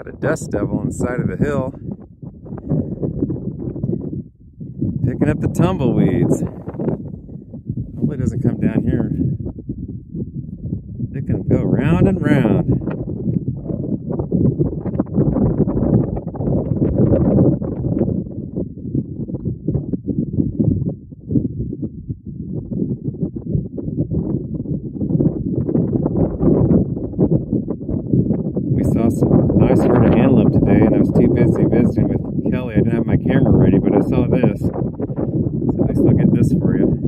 Got a dust devil on the side of the hill. Picking up the tumbleweeds. Hopefully it doesn't come down here. They can go round and round. We saw some nice herd of antelope today, and I was too busy visiting with Kelly. I didn't have my camera ready, but I saw this. So at least I'll get this for you.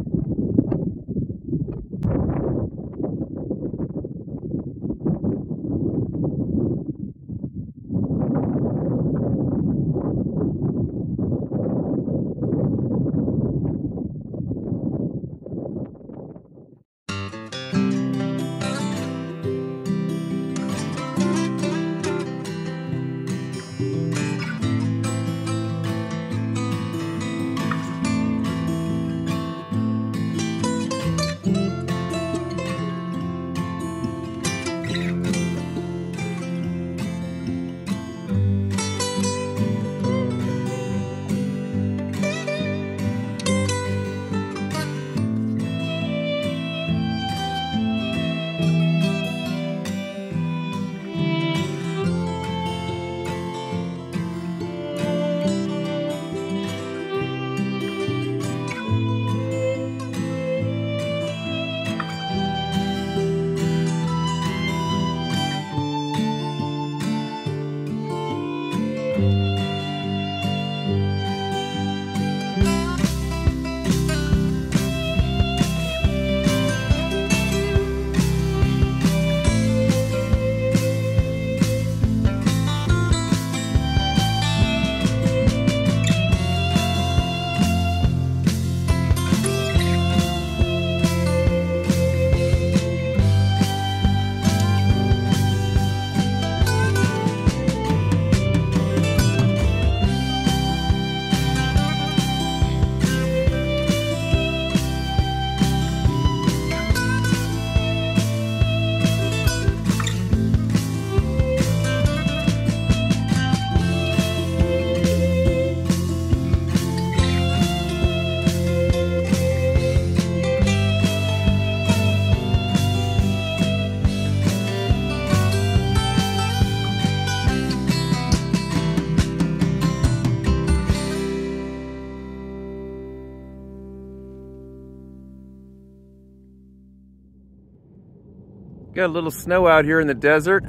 Got a little snow out here in the desert,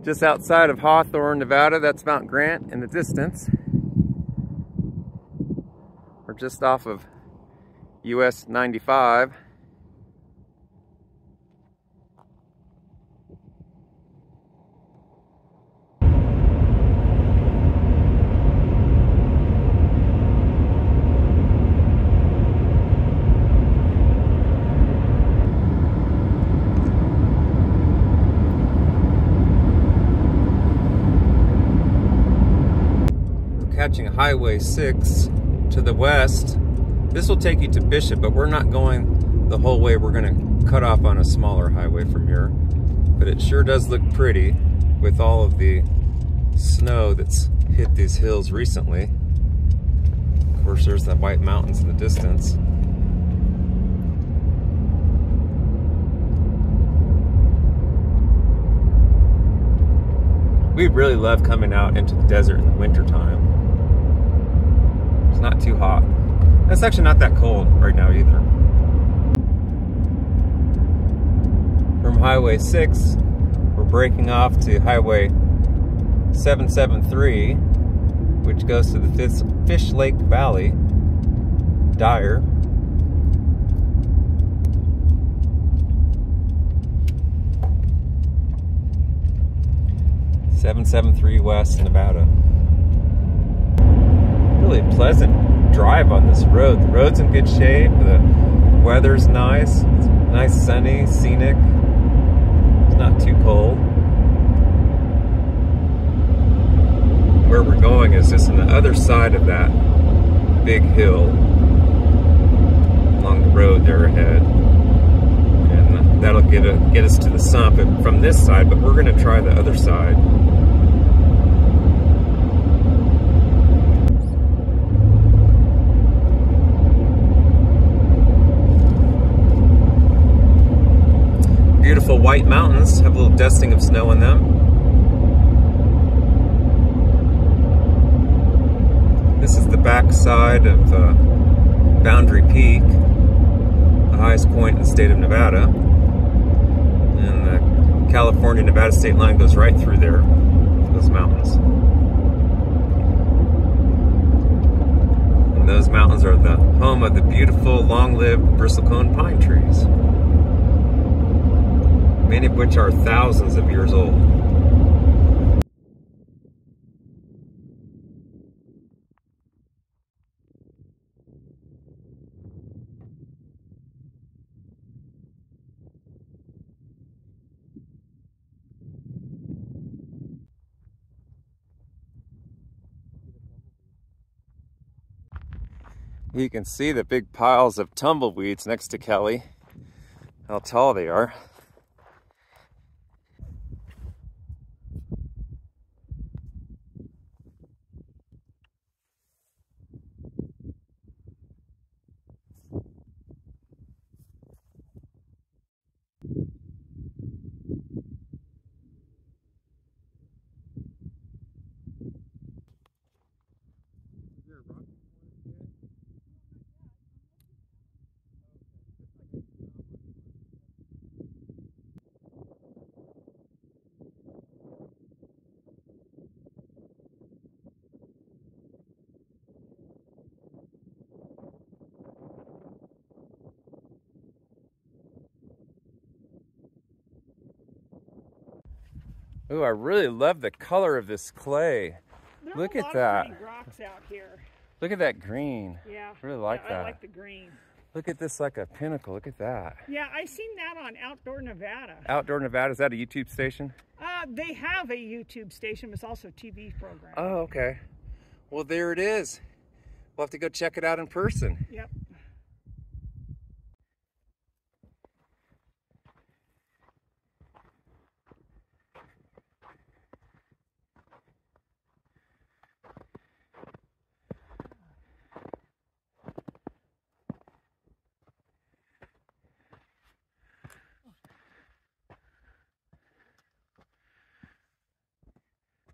just outside of Hawthorne, Nevada. That's Mount Grant in the distance. We're just off of US 95. Catching Highway 6 to the west. This will take you to Bishop, but we're not going the whole way. We're going to cut off on a smaller highway from here. But it sure does look pretty with all of the snow that's hit these hills recently. Of course, there's the White Mountains in the distance. We really love coming out into the desert in the wintertime. It's not too hot. It's actually not that cold right now either. From Highway 6, we're breaking off to Highway 773, which goes to the Fish Lake Valley, Dyer. .773 West, Nevada. Really pleasant drive on this road. The road's in good shape. The weather's nice. It's nice, sunny, scenic. It's not too cold. Where we're going is just on the other side of that big hill along the road there ahead. And that'll get us to the Sump from this side, but we're going to try the other side. beautiful white mountains have a little dusting of snow in them. This is the back side of Boundary Peak, the highest point in the state of Nevada. And the California-Nevada state line goes right through there, those mountains. And those mountains are the home of the beautiful, long-lived bristlecone pine trees, many of which are thousands of years old. You can see the big piles of tumbleweeds next to Kellie, how tall they are. Ooh, I really love the color of this clay. Look at that. There are a lot of rocks out here. Look at that green. Yeah. I really like that. I like the green. Look at this like a pinnacle. Look at that. Yeah, I seen that on Outdoor Nevada. Outdoor Nevada, is that a YouTube station? They have a YouTube station, but it's also a TV program. Oh, okay. Well, there it is. We'll have to go check it out in person. Yep.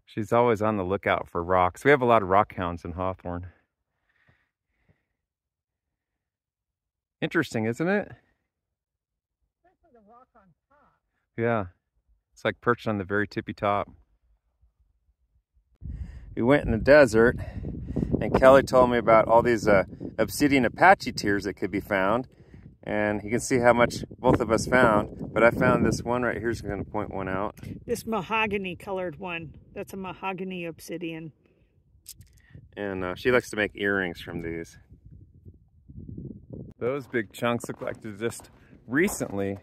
She's always on the lookout for rocks. We have a lot of rock hounds in Hawthorne. Interesting, isn't it? Especially the rock on top. Yeah, it's like perched on the very tippy top. We went in the desert, and Kellie told me about all these obsidian Apache tears that could be found. And you can see how much both of us found. But I found this one right here, so I'm going to point one out. This mahogany colored one. That's a mahogany obsidian. And she likes to make earrings from these. Those big chunks look like they just recently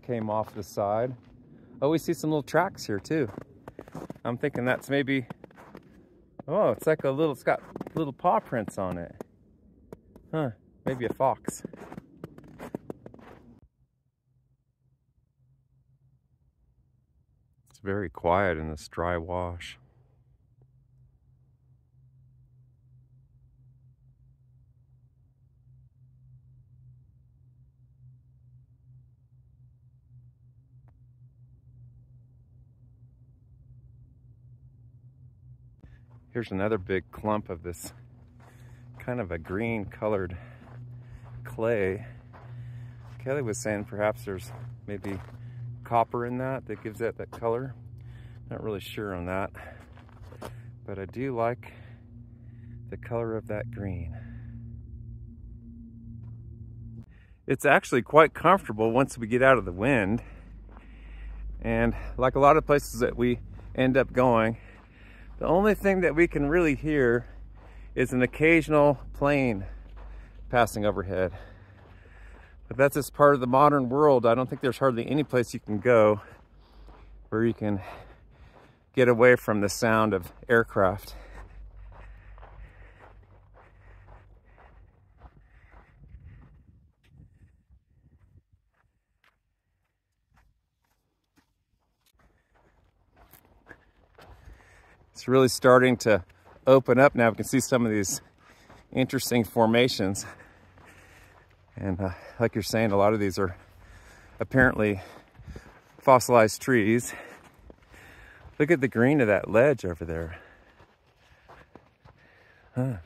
came off the side. Oh, we see some little tracks here too. I'm thinking that's maybe, oh, it's like a little, it's got little paw prints on it. Huh, maybe a fox. It's very quiet in this dry wash. Here's another big clump of this kind of a green colored clay. Kellie was saying perhaps there's maybe copper in that gives that color. Not really sure on that, but I do like the color of that green. It's actually quite comfortable once we get out of the wind, and like a lot of places that we end up going, the only thing that we can really hear is an occasional plane passing overhead. But that's just part of the modern world. I don't think there's hardly any place you can go where you can get away from the sound of aircraft. It's really starting to open up now. We can see some of these interesting formations. And like you're saying, a lot of these are apparently fossilized trees. Look at the green of that ledge over there. Huh.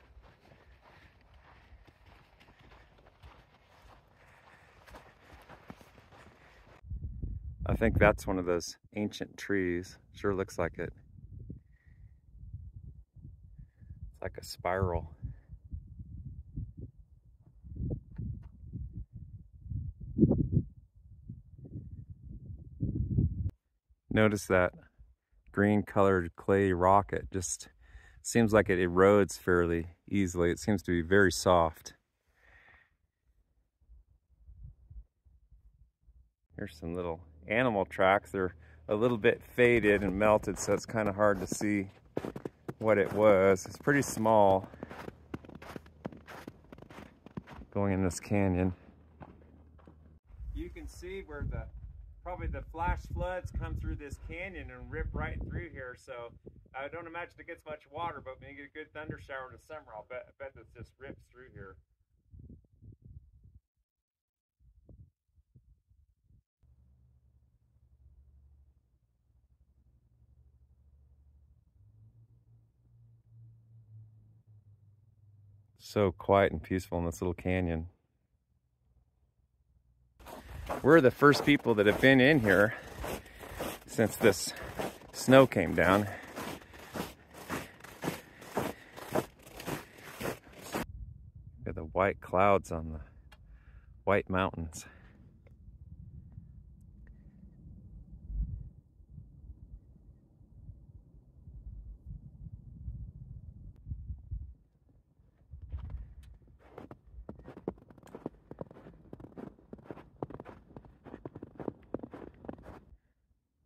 I think that's one of those ancient trees. Sure looks like it. It's like a spiral. Notice that green colored clay rock. It just seems like it erodes fairly easily. It seems to be very soft. Here's some little animal tracks. They're a little bit faded and melted, so it's kind of hard to see what it was. It's pretty small going in this canyon. You can see where probably the flash floods come through this canyon and rip right through here. So I don't imagine it gets much water, but when you get a good thunder shower in the summer, I bet this just rips through here. So quiet and peaceful in this little canyon. We're the first people that have been in here since this snow came down. Look at the white clouds on the white mountains.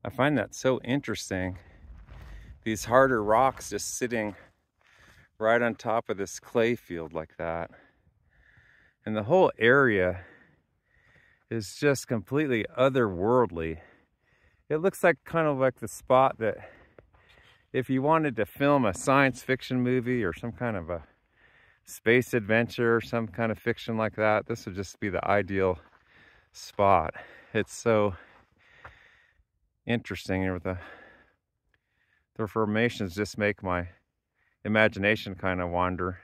I find that so interesting. These harder rocks just sitting right on top of this clay field like that. And the whole area is just completely otherworldly. It looks like kind of like the spot that if you wanted to film a science fiction movie or some kind of a space adventure or some kind of fiction like that, this would just be the ideal spot. It's so interesting here with the formations just make my imagination kind of wander.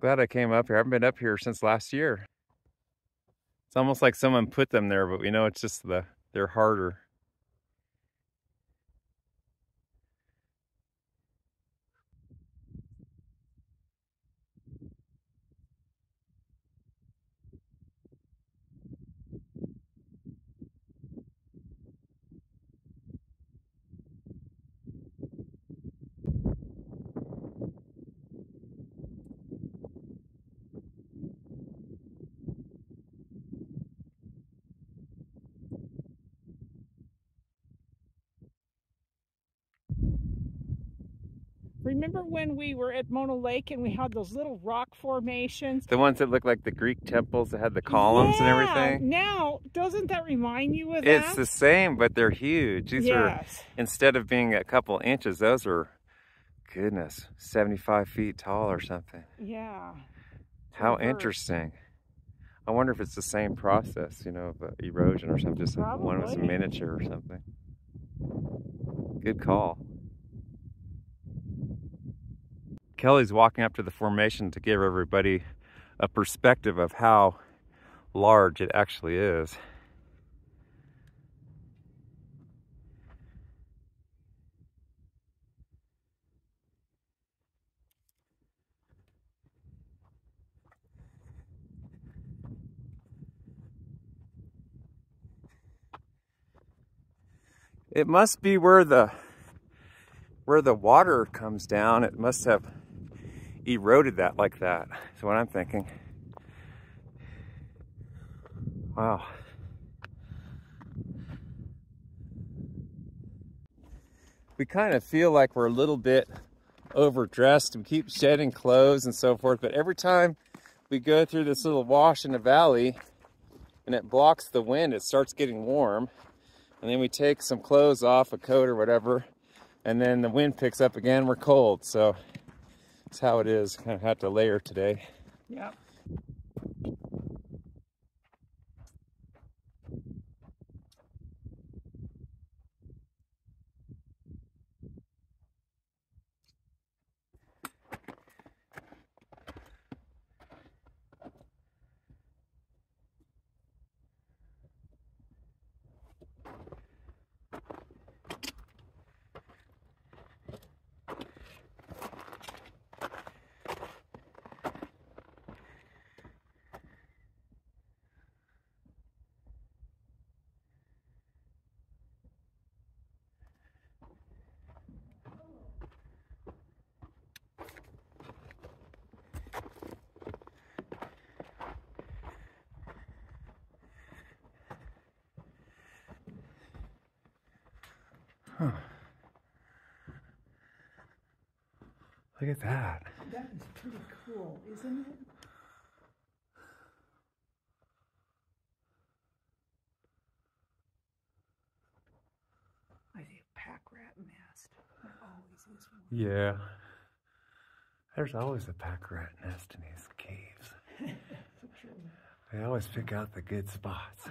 Glad I came up here. I haven't been up here since last year. It's almost like someone put them there, but we know it's just they're harder. Remember when we were at Mono Lake and we had those little rock formations? The ones that look like the Greek temples that had the columns and everything? Now, doesn't that remind you of that? It's the same, but they're huge. These are, instead of being a couple inches, those are, goodness, 75 feet tall or something. Yeah. How interesting. I wonder if it's the same process, you know, of erosion or something. Just like one was a miniature or something. Good call. Kellie's walking up to the formation to give everybody a perspective of how large it actually is. It must be where the water comes down. It must have eroded that like that. That's what I'm thinking. Wow. We kind of feel like we're a little bit overdressed and keep shedding clothes and so forth, but every time we go through this little wash in the valley and it blocks the wind, it starts getting warm. And then we take some clothes off, a coat or whatever, and then the wind picks up again, we're cold. So that's how it is. Kind of have to layer today. Yep. Huh. Look at that. That is pretty cool, isn't it? I see a pack rat nest. There always is one. Yeah. There's always a pack rat nest in these caves. True. They always pick out the good spots.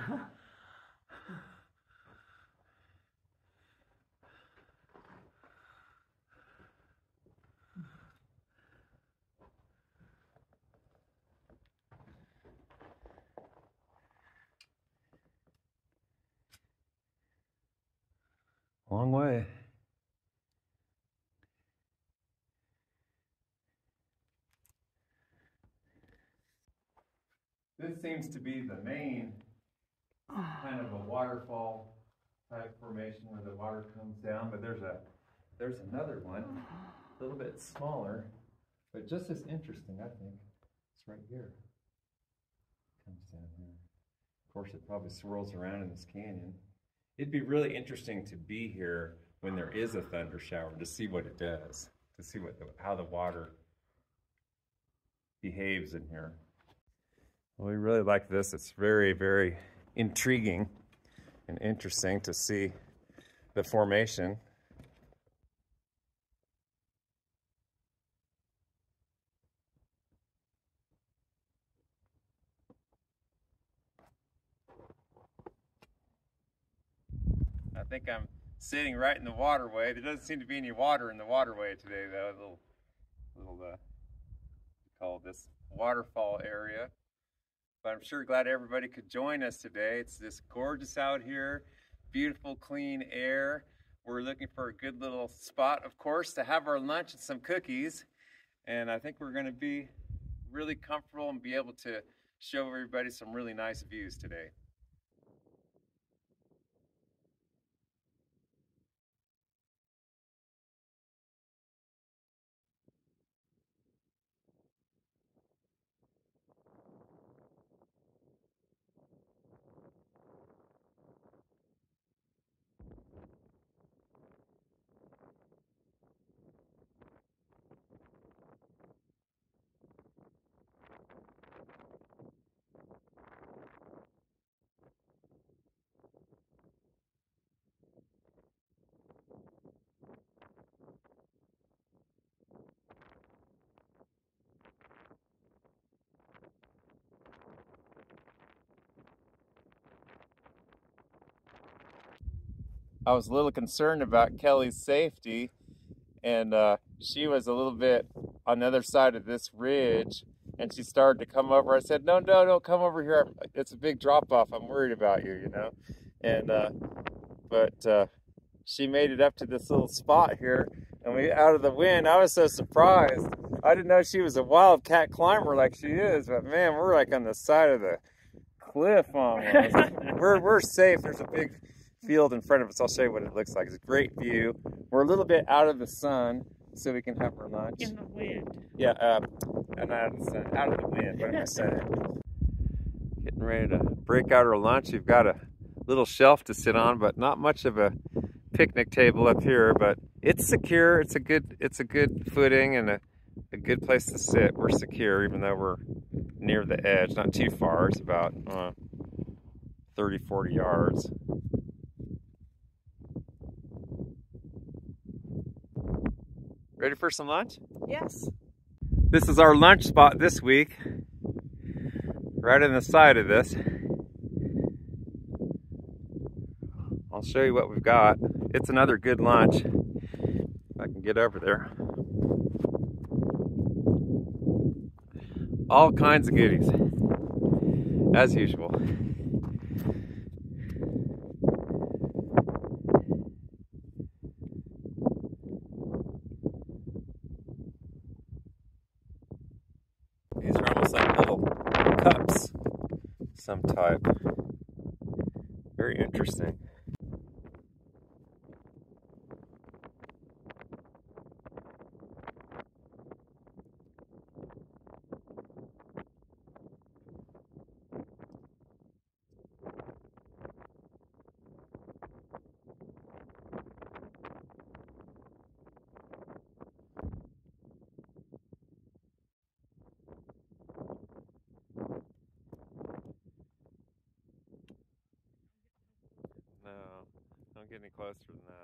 Long way. This seems to be the main kind of a waterfall type formation where the water comes down, but there's another one, a little bit smaller, but just as interesting, I think. It's right here. Comes down here. Of course, it probably swirls around in this canyon. It'd be really interesting to be here when there is a thunder shower to see what it does, to see how the water behaves in here. Well, we really like this. It's very, very intriguing and interesting to see the formation. I think I'm sitting right in the waterway. There doesn't seem to be any water in the waterway today, though. We call this waterfall area. But I'm sure glad everybody could join us today. It's just gorgeous out here, beautiful, clean air. We're looking for a good little spot, of course, to have our lunch and some cookies. And I think we're going to be really comfortable and be able to show everybody some really nice views today. I was a little concerned about Kellie's safety, and she was a little bit on the other side of this ridge, and she started to come over. I said, no, don't come over here. It's a big drop off. I'm worried about you, you know. And but she made it up to this little spot here, and we out of the wind. I was so surprised. I didn't know she was a wildcat climber like she is, but man, we're like on the side of the cliff almost. we're safe. There's a big field in front of us. I'll show you what it looks like. It's a great view. We're a little bit out of the sun so we can have our lunch. In the wind. Yeah, and out of the sun. Out of the wind. What am I saying? Getting ready to break out our lunch. We've got a little shelf to sit on, but not much of a picnic table up here. But it's secure. It's a good footing and a good place to sit. We're secure, even though we're near the edge. Not too far. It's about 30, 40 yards. Ready for some lunch? Yes. This is our lunch spot this week. Right on the side of this. I'll show you what we've got. It's another good lunch. If I can get over there. All kinds of goodies, as usual. These are almost like little cups, some type. Very interesting. get any closer than that.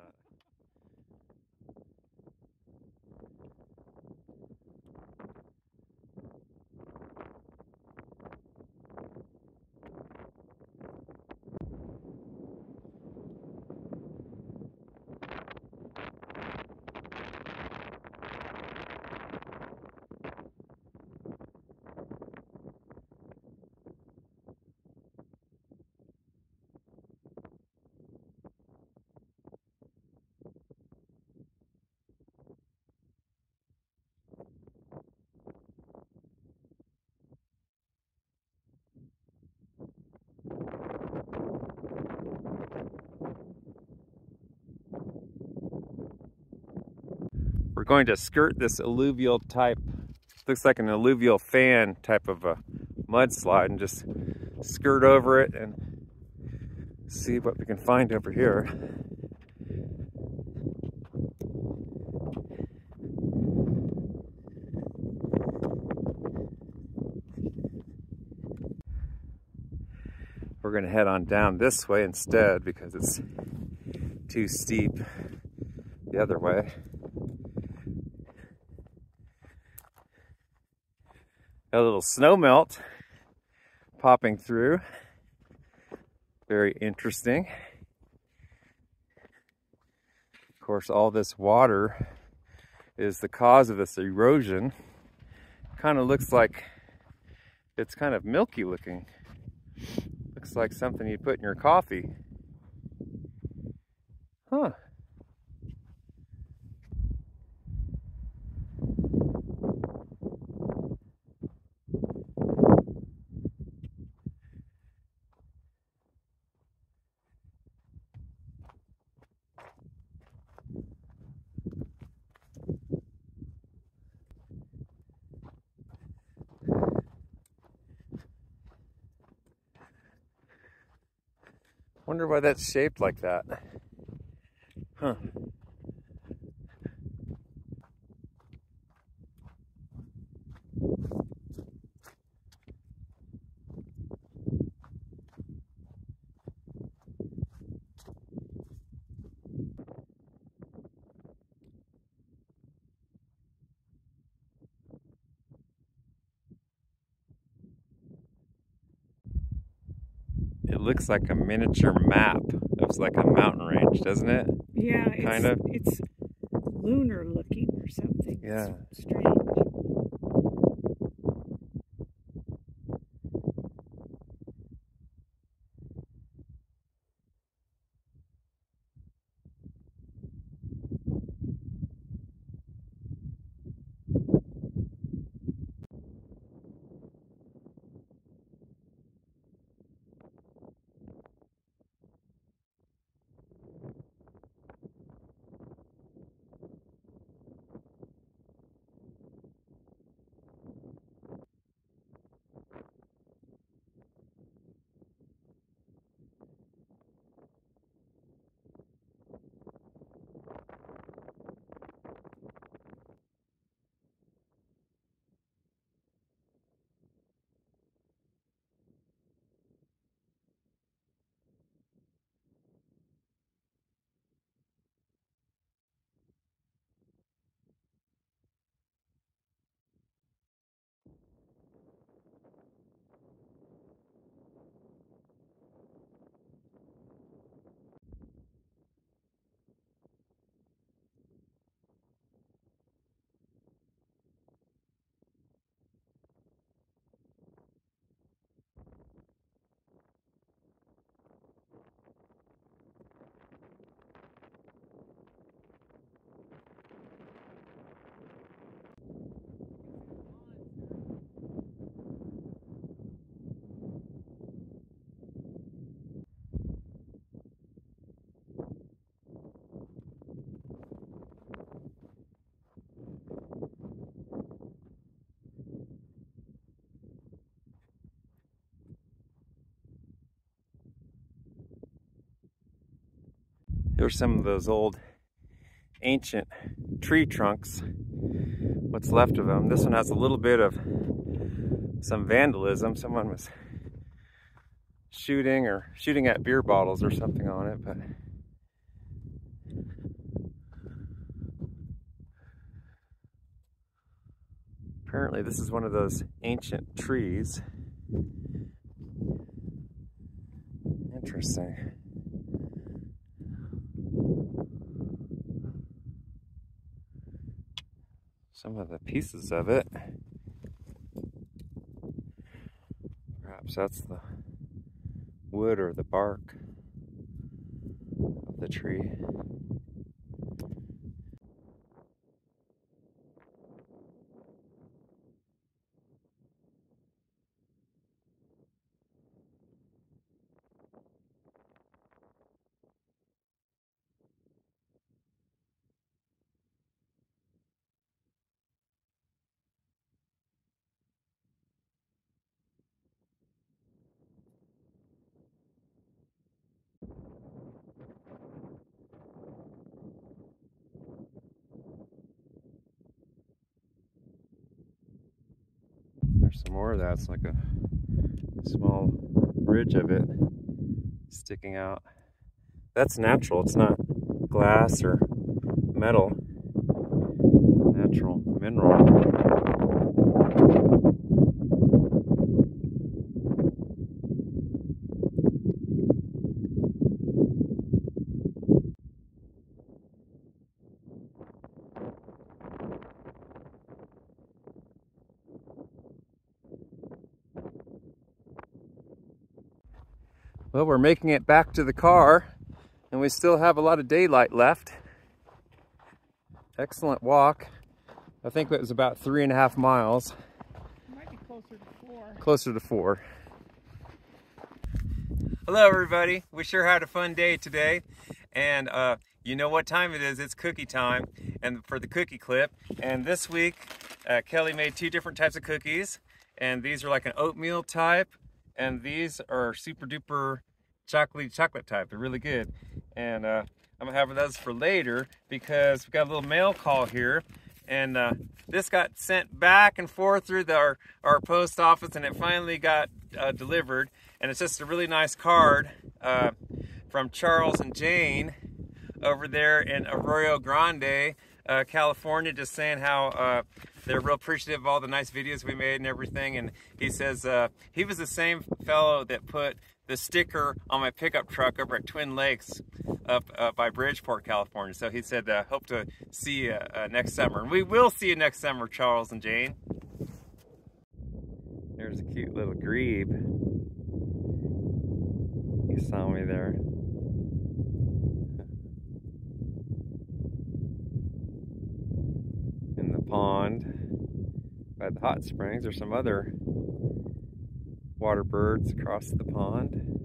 We're going to skirt this alluvial type, looks like an alluvial fan type of a mudslide, and just skirt over it and see what we can find over here. We're going to head on down this way instead because it's too steep the other way. A little snow melt popping through. Very interesting. Of course, all this water is the cause of this erosion. Kind of looks like it's kind of milky looking. Looks like something you put in your coffee. Huh. Wonder why that's shaped like that. Huh. It looks like a miniature map of like a mountain range, doesn't it? Yeah, kind of. It's lunar looking or something. Yeah. It's strange. Here's some of those old ancient tree trunks, what's left of them. This one has a little bit of some vandalism. Someone was shooting at beer bottles or something on it, but Apparently this is one of those ancient trees. Interesting. Some of the pieces of it. Perhaps that's the wood or the bark of the tree. There's some more of that. It's like a small ridge of it sticking out. That's natural. It's not glass or metal. It's a natural mineral. Well, we're making it back to the car, and we still have a lot of daylight left. Excellent walk. I think it was about 3.5 miles. It might be closer to 4. Closer to 4. Hello everybody, we sure had a fun day today, and you know what time it is. It's cookie time, and for the cookie clip. And this week Kelly made 2 different types of cookies, and these are like an oatmeal type, and these are super duper chocolate type. They're really good, and I'm gonna have those for later because we've got a little mail call here, and this got sent back and forth through our post office, and it finally got delivered. And it's just a really nice card from Charles and Jane over there in Arroyo Grande, California, just saying how they're real appreciative of all the nice videos we made and everything. And he says he was the same fellow that put the sticker on my pickup truck over at Twin Lakes up by Bridgeport, California. So he said, hope to see you next summer. And we will see you next summer, Charles and Jane. There's a cute little grebe. You saw me there. In the pond by the hot springs. There's some other water birds across the pond.